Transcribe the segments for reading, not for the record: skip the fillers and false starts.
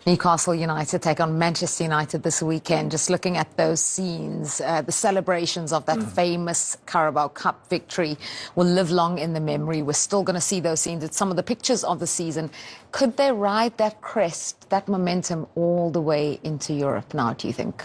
Newcastle United take on Manchester United this weekend. Just looking at those scenes, the celebrations of that famous Carabao Cup victory will live long in the memory. We're still going to see those scenes. It's some of the pictures of the season. Could they ride that crest, that momentum all the way into Europe now, do you think?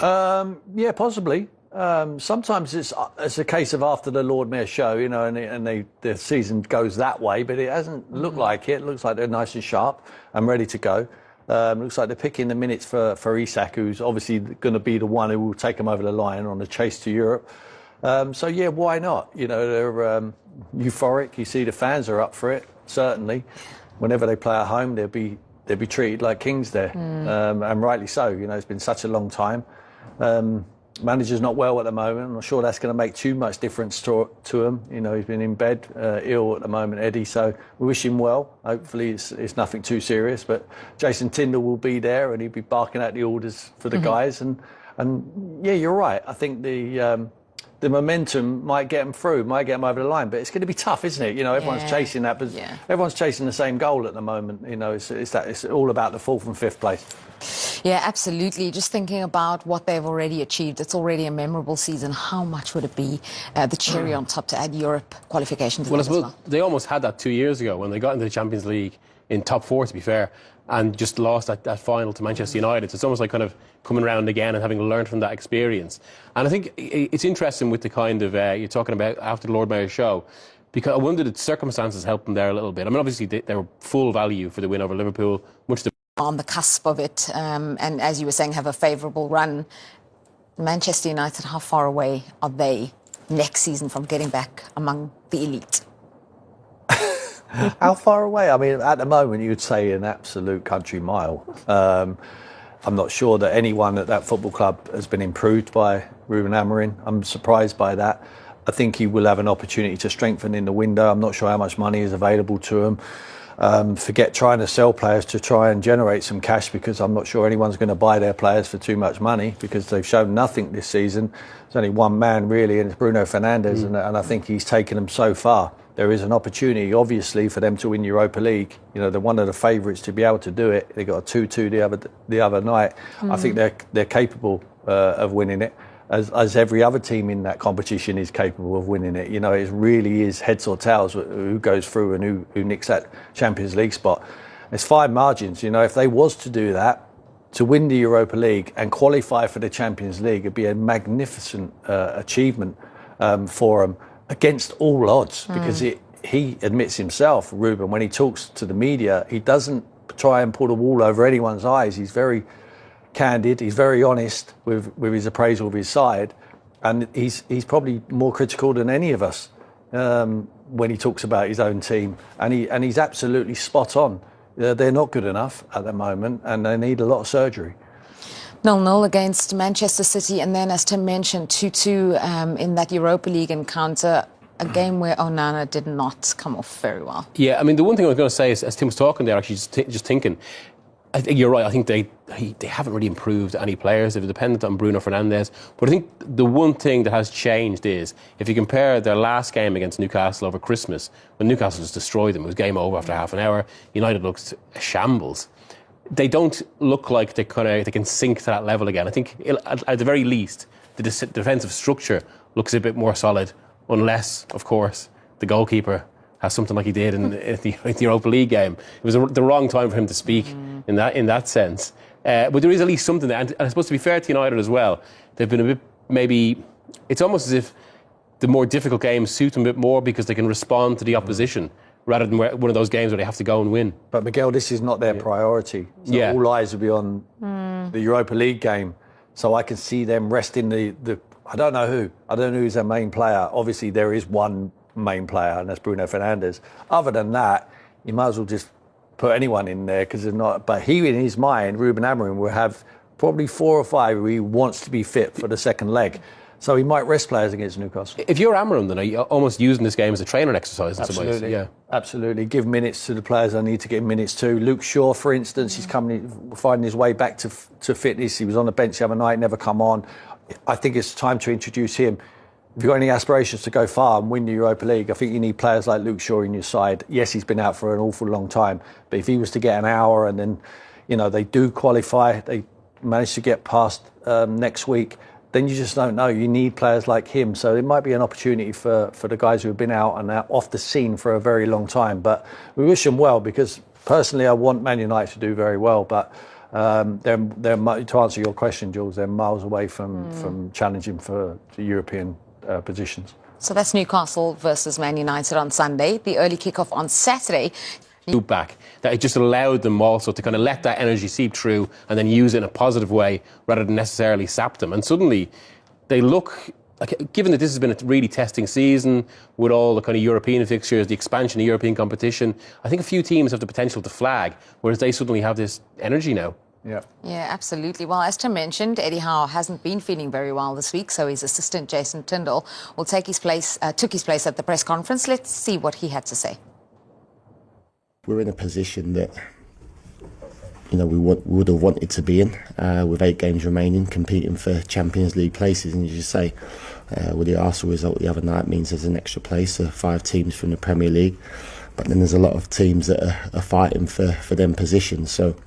Yeah, possibly. Sometimes it's a case of after the Lord Mayor show, you know, and the season goes that way, but it hasn't looked like it. It looks like they're nice and sharp and ready to go. Looks like they're picking the minutes for Isak, who's obviously going to be the one who will take them over the line on the chase to Europe. So yeah, why not? You know, they're euphoric. You see the fans are up for it, certainly. Whenever they play at home, they'll be treated like kings there, and rightly so. You know, it's been such a long time. Manager's not well at the moment. I'm not sure that's going to make too much difference to him. You know, he's been in bed, ill at the moment, Eddie. So we wish him well. Hopefully it's nothing too serious. But Jason Tyndall will be there and he'll be barking out the orders for the guys. And yeah, you're right. I think the momentum might get them through, might get them over the line. But it's going to be tough, isn't it? You know, everyone's chasing that. But everyone's chasing the same goal at the moment. You know, it's all about the 4th and 5th place. Yeah, absolutely. Just thinking about what they've already achieved, it's already a memorable season. How much would it be the cherry on top to add Europe qualification to well, that as well? They almost had that 2 years ago when they got into the Champions League in top 4, to be fair, and just lost that final to Manchester United. So it's almost like kind of coming around again and having learned from that experience. And I think it's interesting with the kind of, you're talking about after the Lord Mayor's show, because I wonder did circumstances help them there a little bit. I mean, obviously they were full value for the win over Liverpool, much on the cusp of it, and as you were saying, have a favourable run. Manchester United, how far away are they next season from getting back among the elite? How far away? I mean, at the moment, you'd say an absolute country mile. I'm not sure that anyone at that football club has been improved by Ruben Amorim. I'm surprised by that. I think he will have an opportunity to strengthen in the window. I'm not sure how much money is available to him. Forget trying to sell players to try and generate some cash, because I'm not sure anyone's going to buy their players for too much money, because they've shown nothing this season. There's only one man really, and it's Bruno Fernandes, and I think he's taken them so far. There is an opportunity, obviously, for them to win Europa League. You know, they're one of the favourites to be able to do it. They got a 2-2 the other night. I think they're capable of winning it. As every other team in that competition is capable of winning it. You know, it really is heads or tails who goes through and who nicks that Champions League spot. There's 5 margins. You know, if they was to do that, to win the Europa League and qualify for the Champions League, it'd be a magnificent achievement for them against all odds, because he admits himself, Ruben, when he talks to the media, he doesn't try and pull the wool over anyone's eyes. He's very candid, he's very honest with his appraisal of his side, and he's probably more critical than any of us when he talks about his own team, and he's absolutely spot on. They're not good enough at the moment and they need a lot of surgery. 0-0 against Manchester City, and then, as Tim mentioned, 2-2 in that Europa League encounter, a game where Onana did not come off very well. Yeah, I mean, the one thing I was going to say is, as Tim was talking there, actually just thinking, I think you're right. I think they haven't really improved any players. They've depended on Bruno Fernandes. But I think the one thing that has changed is, if you compare their last game against Newcastle over Christmas, when Newcastle just destroyed them, it was game over after half an hour. United looked a shambles. They don't look like they can sink to that level again. I think at the very least, the defensive structure looks a bit more solid, unless, of course, the goalkeeper has something like he did in the Europa League game. It was the wrong time for him to speak in that sense. But there is at least something there. And I suppose, to be fair to United as well, they've been a bit, maybe, it's almost as if the more difficult games suit them a bit more because they can respond to the opposition, rather than one of those games where they have to go and win. But Miguel, this is not their priority. So all eyes will be on the Europa League game. So I can see them resting the I don't know who's their main player. Obviously there is one main player, and that's Bruno Fernandes. Other than that, you might as well just put anyone in there, because they're not. But he, in his mind, Ruben Amorim, will have probably 4 or 5 who he wants to be fit for the second leg. So he might rest players against Newcastle. If you're Amorim, then are you almost using this game as a training exercise in some ways? Yeah, absolutely. Give minutes to the players I need to give minutes to. Luke Shaw, for instance, he's finding his way back to fitness. He was on the bench the other night, never come on. I think it's time to introduce him. If you've got any aspirations to go far and win the Europa League, I think you need players like Luke Shaw in your side. Yes, he's been out for an awful long time, but if he was to get an hour and then, they do qualify, they manage to get past next week, then you just don't know. You need players like him. So it might be an opportunity for the guys who have been out and out off the scene for a very long time. But we wish them well, because personally I want Man United to do very well. But they're to answer your question, Jules, they're miles away from challenging for the European positions. So that's Newcastle versus Man United on Sunday. The early kickoff on Saturday. Back, that it just allowed them also to kind of let that energy seep through and then use it in a positive way rather than necessarily sap them. And suddenly they look like, given that this has been a really testing season with all the kind of European fixtures, the expansion of European competition, I think a few teams have the potential to flag, whereas they suddenly have this energy now. Yeah, absolutely. Well, as Tim mentioned, Eddie Howe hasn't been feeling very well this week, so his assistant Jason Tindall will took his place at the press conference. Let's see what he had to say. We're in a position that we would have wanted to be in, with 8 games remaining, competing for Champions League places. And as you say, with the Arsenal result the other night means there's an extra place, 5 teams from the Premier League. But then there's a lot of teams that are fighting for them positions. So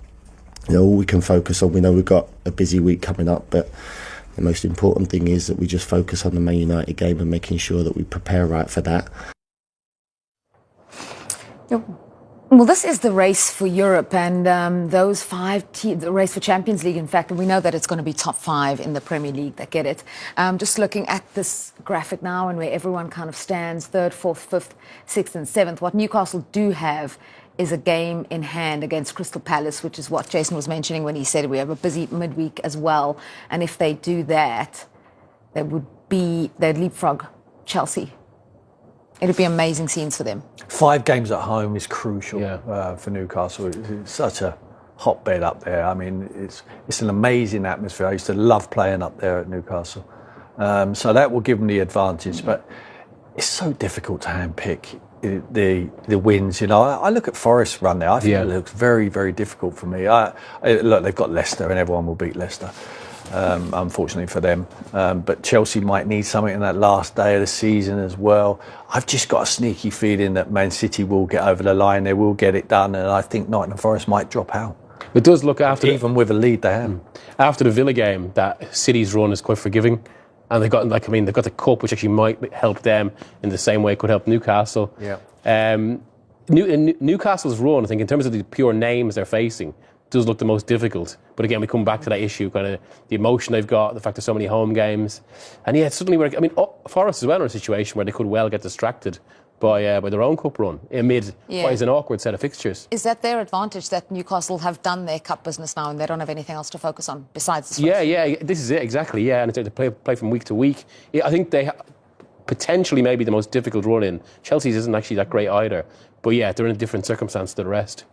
all we can focus on. We know we've got a busy week coming up, but the most important thing is that we just focus on the Man United game and making sure that we prepare right for that. Well, this is the race for Europe, and those 5 teams, the race for Champions League, in fact, and we know that it's going to be top 5 in the Premier League that get it. Just looking at this graphic now and where everyone kind of stands, 3rd, 4th, 5th, 6th and 7th, what Newcastle do have is a game in hand against Crystal Palace, which is what Jason was mentioning when he said we have a busy midweek as well. And if they do that, they'd leapfrog Chelsea. It would be amazing scenes for them. 5 games at home is crucial for Newcastle. It's such a hotbed up there. I mean, it's an amazing atmosphere. I used to love playing up there at Newcastle. So that will give them the advantage. But it's so difficult to handpick the wins. I look at Forest's run there. I think it looks very, very difficult for me. Look, they've got Leicester, and everyone will beat Leicester. Unfortunately for them, but Chelsea might need something in that last day of the season as well. I've just got a sneaky feeling that Man City will get over the line, they will get it done, and I think Nottingham Forest might drop out. It does look after even with a lead they have. After the Villa game, that City's run is quite forgiving, and they've got the cup, which actually might help them in the same way it could help Newcastle. Newcastle's run, I think, in terms of the pure names they're facing, does look the most difficult. But again, we come back to that issue, kind of the emotion they've got, the fact there's so many home games. And suddenly Forest as well are in a situation where they could well get distracted by their own cup run amid what is an awkward set of fixtures. Is that their advantage, that Newcastle have done their cup business now and they don't have anything else to focus on besides this? This is it, exactly, and they play from week to week. I think they potentially maybe the most difficult run in. Chelsea's isn't actually that great either. But they're in a different circumstance to the rest.